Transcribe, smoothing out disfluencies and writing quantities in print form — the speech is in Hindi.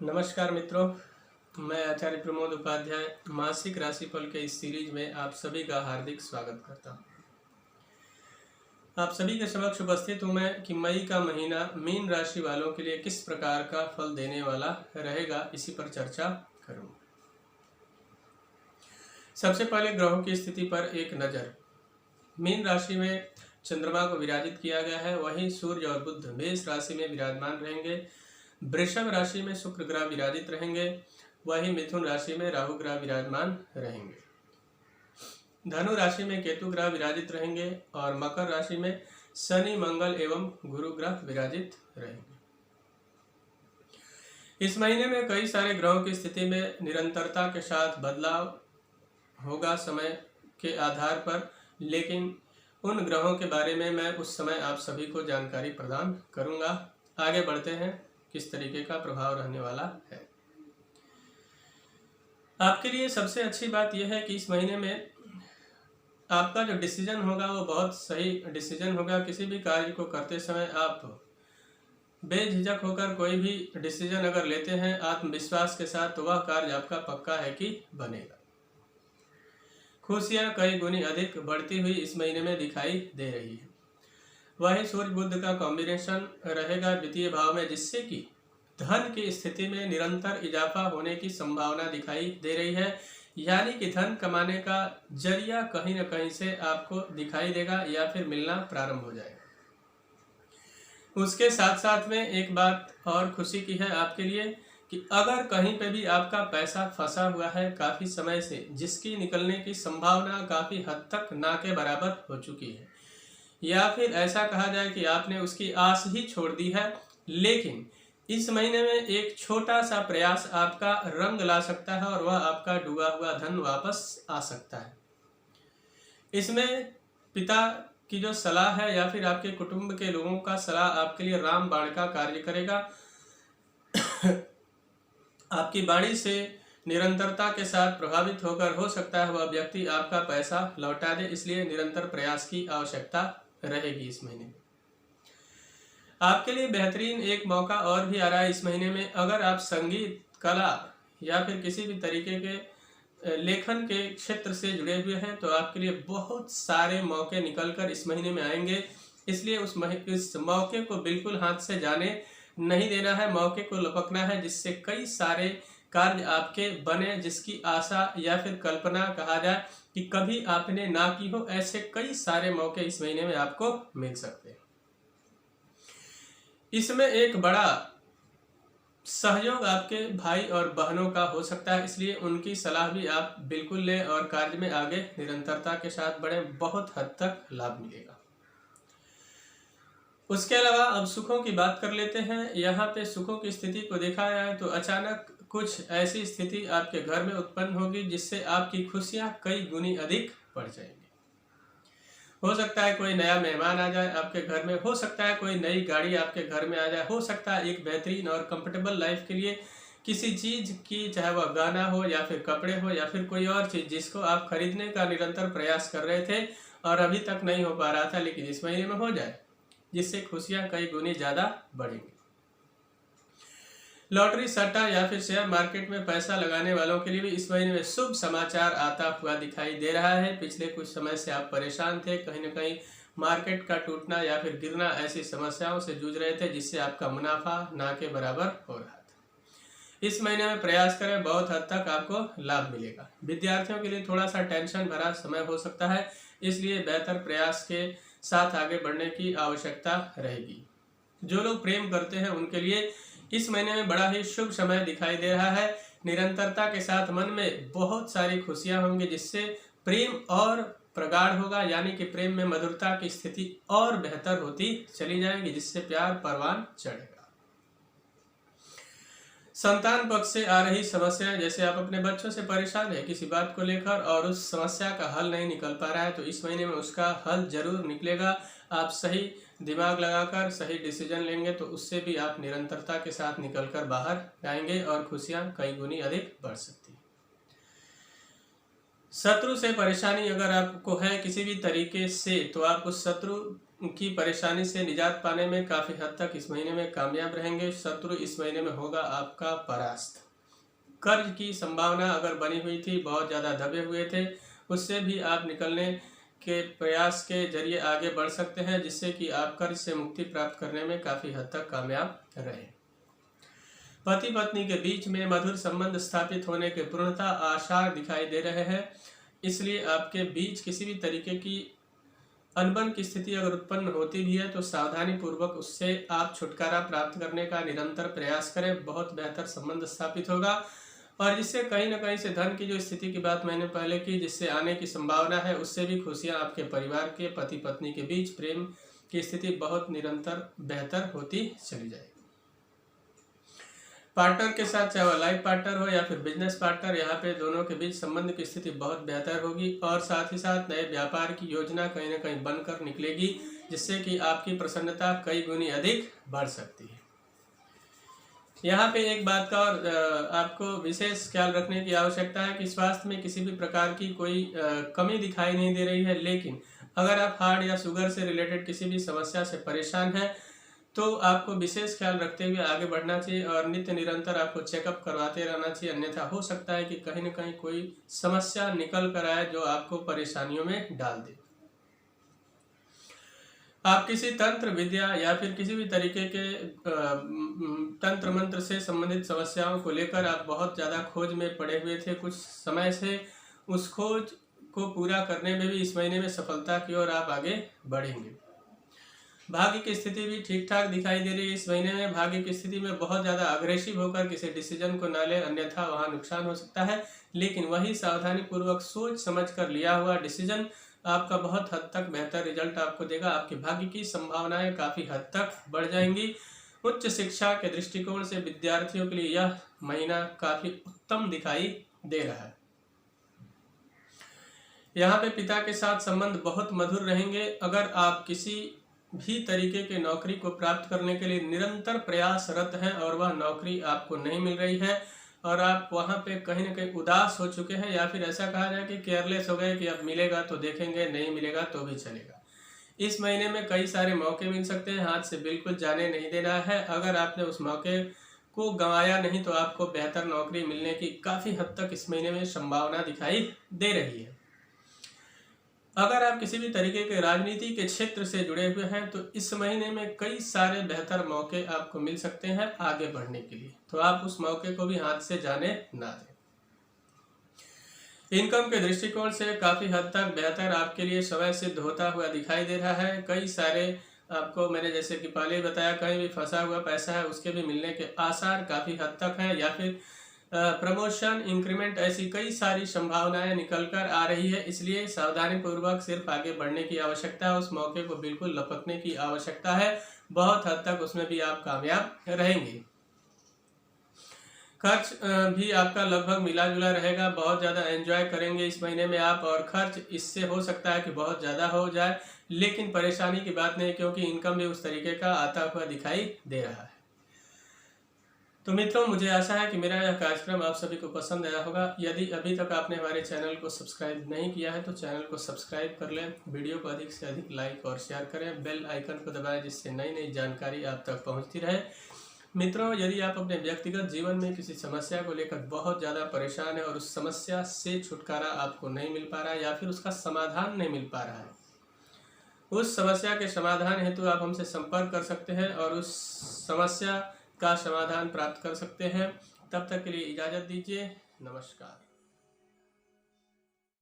नमस्कार मित्रों, मैं आचार्य प्रमोद उपाध्याय मासिक राशिफल के इस सीरीज में आप सभी का हार्दिक स्वागत करता हूं। आप सभी के समक्ष उपस्थित हूं मैं कि मई का महीना मीन राशि वालों के लिए किस प्रकार का फल देने वाला रहेगा, इसी पर चर्चा करूंगा। सबसे पहले ग्रहों की स्थिति पर एक नज़र। मीन राशि में चंद्रमा को विराजित किया गया है, वहीं सूर्य और बुध मेष राशि में विराजमान रहेंगे। वृषभ राशि में शुक्र ग्रह विराजित रहेंगे, वहीं मिथुन राशि में राहु ग्रह विराजमान रहेंगे। धनु राशि में केतु ग्रह विराजित रहेंगे और मकर राशि में शनि मंगल एवं गुरु ग्रह विराजित रहेंगे। इस महीने में कई सारे ग्रहों की स्थिति में निरंतरता के साथ बदलाव होगा समय के आधार पर, लेकिन उन ग्रहों के बारे में मैं उस समय आप सभी को जानकारी प्रदान करूंगा। आगे बढ़ते हैं, किस तरीके का प्रभाव रहने वाला है। आपके लिए सबसे अच्छी बात यह है कि इस महीने में आपका जो डिसीजन होगा वो बहुत सही डिसीजन होगा। किसी भी कार्य को करते समय आप बेझिझक होकर कोई भी डिसीजन अगर लेते हैं आत्मविश्वास के साथ, तो वह कार्य आपका पक्का है कि बनेगा। खुशियां कई गुनी अधिक बढ़ती हुई इस महीने में दिखाई दे रही है। वही सूर्य बुध का कॉम्बिनेशन रहेगा द्वितीय भाव में, जिससे कि धन की स्थिति में निरंतर इजाफा होने की संभावना दिखाई दे रही है। यानी कि धन कमाने का जरिया कहीं न कहीं से आपको दिखाई देगा या फिर मिलना प्रारंभ हो जाएगा। उसके साथ साथ में एक बात और खुशी की है आपके लिए कि अगर कहीं पे भी आपका पैसा फंसा हुआ है काफ़ी समय से, जिसकी निकलने की संभावना काफ़ी हद तक ना के बराबर हो चुकी है, या फिर ऐसा कहा जाए कि आपने उसकी आस ही छोड़ दी है, लेकिन इस महीने में एक छोटा सा प्रयास आपका रंग ला सकता है और वह आपका डूबा हुआ धन वापस आ सकता है। इसमें पिता की जो सलाह है या फिर आपके कुटुंब के लोगों का सलाह आपके लिए रामबाण का कार्य करेगा। आपकी वाणी से निरंतरता के साथ प्रभावित होकर हो सकता है वह व्यक्ति आपका पैसा लौटा दे, इसलिए निरंतर प्रयास की आवश्यकता रहेगी इस महीने में। आपके लिए बेहतरीन एक मौका और भी आ रहा है इस महीने में। अगर आप संगीत, कला या फिर किसी भी तरीके के लेखन के क्षेत्र से जुड़े हुए हैं, तो आपके लिए बहुत सारे मौके निकलकर इस महीने में आएंगे। इसलिए इस मौके को बिल्कुल हाथ से जाने नहीं देना है, मौके को लपकना है, जिससे कई सारे कार्य आपके बने, जिसकी आशा या फिर कल्पना कहा जाए कि कभी आपने ना की हो, ऐसे कई सारे मौके इस महीने में आपको मिल सकते हैं। इसमें एक बड़ा सहयोग आपके भाई और बहनों का हो सकता है, इसलिए उनकी सलाह भी आप बिल्कुल लें और कार्य में आगे निरंतरता के साथ बढ़ें, बहुत हद तक लाभ मिलेगा। उसके अलावा अब सुखों की बात कर लेते हैं। यहाँ पे सुखों की स्थिति को देखा जाए तो अचानक कुछ ऐसी स्थिति आपके घर में उत्पन्न होगी जिससे आपकी खुशियाँ कई गुनी अधिक बढ़ जाएंगी। हो सकता है कोई नया मेहमान आ जाए आपके घर में, हो सकता है कोई नई गाड़ी आपके घर में आ जाए, हो सकता है एक बेहतरीन और कंफर्टेबल लाइफ के लिए किसी चीज़ की, चाहे वह गाना हो या फिर कपड़े हो या फिर कोई और चीज़ जिसको आप खरीदने का निरंतर प्रयास कर रहे थे और अभी तक नहीं हो पा रहा था, लेकिन इस महीने में हो जाए, जिससे खुशियाँ कई गुनी ज़्यादा बढ़ेंगी। लॉटरी, सट्टा या फिर शेयर मार्केट में पैसा लगाने वालों के लिए भी इस महीने में शुभ समाचार आता हुआ दिखाई दे रहा है। पिछले कुछ समय से आप परेशान थे, कहीं न कहीं मार्केट का टूटना या फिर गिरना, ऐसी समस्याओं से जूझ रहे थे जिससे आपका मुनाफा ना के बराबर हो रहा था। इस महीने में प्रयास करें, बहुत हद तक आपको लाभ मिलेगा। विद्यार्थियों के लिए थोड़ा सा टेंशन भरा समय हो सकता है, इसलिए बेहतर प्रयास के साथ आगे बढ़ने की आवश्यकता रहेगी। जो लोग प्रेम करते हैं उनके लिए इस महीने में बड़ा ही शुभ समय दिखाई दे रहा है। निरंतरता के साथ मन में बहुत सारी खुशियां होंगी, जिससे प्रेम और प्रगाढ़ होगा, यानी कि प्रेम में मधुरता की स्थिति और बेहतर होती चली जाएगी, जिससे प्यार परवान चढ़ेगा। संतान पक्ष से आ रही समस्याएं, जैसे आप अपने बच्चों से परेशान है किसी बात को लेकर और उस समस्या का हल नहीं निकल पा रहा है, तो इस महीने में उसका हल जरूर निकलेगा। आप सही दिमाग लगाकर सही डिसीजन लेंगे तो उससे भी आप निरंतरता के साथ निकलकर बाहर आएंगे और खुशियां कई गुनी अधिक बढ़ सकती है। शत्रु से परेशानी अगर आपको है किसी भी तरीके से, तो आप उस शत्रु की परेशानी से निजात पाने में काफ़ी हद तक इस महीने में कामयाब रहेंगे। शत्रु इस महीने में होगा आपका परास्त। कर्ज की संभावना अगर बनी हुई थी, बहुत ज़्यादा दबे हुए थे, उससे भी आप निकलने के प्रयास के जरिए आगे बढ़ सकते हैं, जिससे कि आप कर्ज से मुक्ति प्राप्त करने में काफ़ी हद तक कामयाब रहे। पति पत्नी के बीच में मधुर संबंध स्थापित होने के पूर्णतः आसार दिखाई दे रहे हैं, इसलिए आपके बीच किसी भी तरीके की अनबन की स्थिति अगर उत्पन्न होती भी है तो सावधानी पूर्वक उससे आप छुटकारा प्राप्त करने का निरंतर प्रयास करें। बहुत बेहतर संबंध स्थापित होगा और जिससे कहीं ना कहीं से धन की जो स्थिति की बात मैंने पहले की, जिससे आने की संभावना है, उससे भी खुशियां आपके परिवार के पति पत्नी के बीच प्रेम की स्थिति बहुत निरंतर बेहतर होती चली जाएगी। पार्टनर के साथ, चाहे वह लाइफ पार्टनर हो या फिर बिजनेस पार्टनर, यहाँ पे दोनों के बीच संबंध की स्थिति बहुत बेहतर होगी और साथ ही साथ नए व्यापार की योजना कहीं ना कहीं बनकर निकलेगी, जिससे कि आपकी प्रसन्नता कई गुनी अधिक बढ़ सकती है। यहाँ पे एक बात का और आपको विशेष ख्याल रखने की आवश्यकता है कि स्वास्थ्य में किसी भी प्रकार की कोई कमी दिखाई नहीं दे रही है, लेकिन अगर आप हार्ट या शुगर से रिलेटेड किसी भी समस्या से परेशान हैं तो आपको विशेष ख्याल रखते हुए आगे बढ़ना चाहिए और नित्य निरंतर आपको चेकअप करवाते रहना चाहिए, अन्यथा हो सकता है कि कहीं न कहीं कोई समस्या निकल कर आए जो आपको परेशानियों में डाल दे। आप किसी तंत्र विद्या या फिर किसी भी तरीके के तंत्र मंत्र से संबंधित समस्याओं को लेकर आप बहुत ज़्यादा खोज में पड़े हुए थे कुछ समय से, उस खोज को पूरा करने में भी इस महीने में सफलता की ओर आप आगे बढ़ेंगे। भाग्य की स्थिति भी ठीक ठाक दिखाई दे रही है। इस महीने में भाग्य की स्थिति में बहुत ज़्यादा अग्रेसिव होकर किसी डिसीजन को ना ले, अन्यथा वहाँ नुकसान हो सकता है, लेकिन वही सावधानी पूर्वक सोच समझ कर लिया हुआ डिसीजन आपका बहुत हद तक बेहतर रिजल्ट आपको देगा। आपके भाग्य की संभावनाएं काफ़ी हद तक बढ़ जाएंगी। उच्च शिक्षा के दृष्टिकोण से विद्यार्थियों के लिए यह महीना काफ़ी उत्तम दिखाई दे रहा है। यहाँ पे पिता के साथ संबंध बहुत मधुर रहेंगे। अगर आप किसी भी तरीके के नौकरी को प्राप्त करने के लिए निरंतर प्रयासरत हैं और वह नौकरी आपको नहीं मिल रही है और आप वहाँ पे कहीं ना कहीं उदास हो चुके हैं या फिर ऐसा कहा जाए कि केयरलेस हो गए कि अब मिलेगा तो देखेंगे, नहीं मिलेगा तो भी चलेगा, इस महीने में कई सारे मौके मिल सकते हैं, हाथ से बिल्कुल जाने नहीं देना है। अगर आपने उस मौके को गंवाया नहीं तो आपको बेहतर नौकरी मिलने की काफ़ी हद तक इस महीने में संभावना दिखाई दे रही है। अगर आप किसी भी तरीके के राजनीति के क्षेत्र से जुड़े हुए हैं तो इस महीने में कई सारे बेहतर मौके आपको मिल सकते हैं आगे बढ़ने के लिए, तो आप उस मौके को भी हाथ से जाने ना दें। इनकम के दृष्टिकोण से काफ़ी हद तक बेहतर आपके लिए समय सिद्ध होता हुआ दिखाई दे रहा है। कई सारे आपको मैंने जैसे कि पहले ही बताया, कहीं भी फंसा हुआ पैसा है उसके भी मिलने के आसार काफ़ी हद तक हैं, या फिर प्रमोशन, इंक्रीमेंट, ऐसी कई सारी संभावनाएं निकल कर आ रही है। इसलिए सावधानी पूर्वक सिर्फ आगे बढ़ने की आवश्यकता है, उस मौके को बिल्कुल लपकने की आवश्यकता है। बहुत हद तक उसमें भी आप कामयाब रहेंगे। खर्च भी आपका लगभग मिला जुला रहेगा, बहुत ज़्यादा एंजॉय करेंगे इस महीने में आप, और खर्च इससे हो सकता है कि बहुत ज़्यादा हो जाए, लेकिन परेशानी की बात नहीं, क्योंकि इनकम भी उस तरीके का आता हुआ दिखाई दे रहा है। तो मित्रों, मुझे आशा है कि मेरा यह कार्यक्रम आप सभी को पसंद आया होगा। यदि अभी तक आपने हमारे चैनल को सब्सक्राइब नहीं किया है तो चैनल को सब्सक्राइब कर लें, वीडियो को अधिक से अधिक लाइक और शेयर करें, बेल आइकन को दबाएं जिससे नई नई जानकारी आप तक पहुंचती रहे। मित्रों, यदि आप अपने व्यक्तिगत जीवन में किसी समस्या को लेकर बहुत ज़्यादा परेशान है और उस समस्या से छुटकारा आपको नहीं मिल पा रहा है या फिर उसका समाधान नहीं मिल पा रहा है, उस समस्या के समाधान हेतु आप हमसे संपर्क कर सकते हैं और उस समस्या का समाधान प्राप्त कर सकते हैं। तब तक के लिए इजाज़त दीजिए। नमस्कार।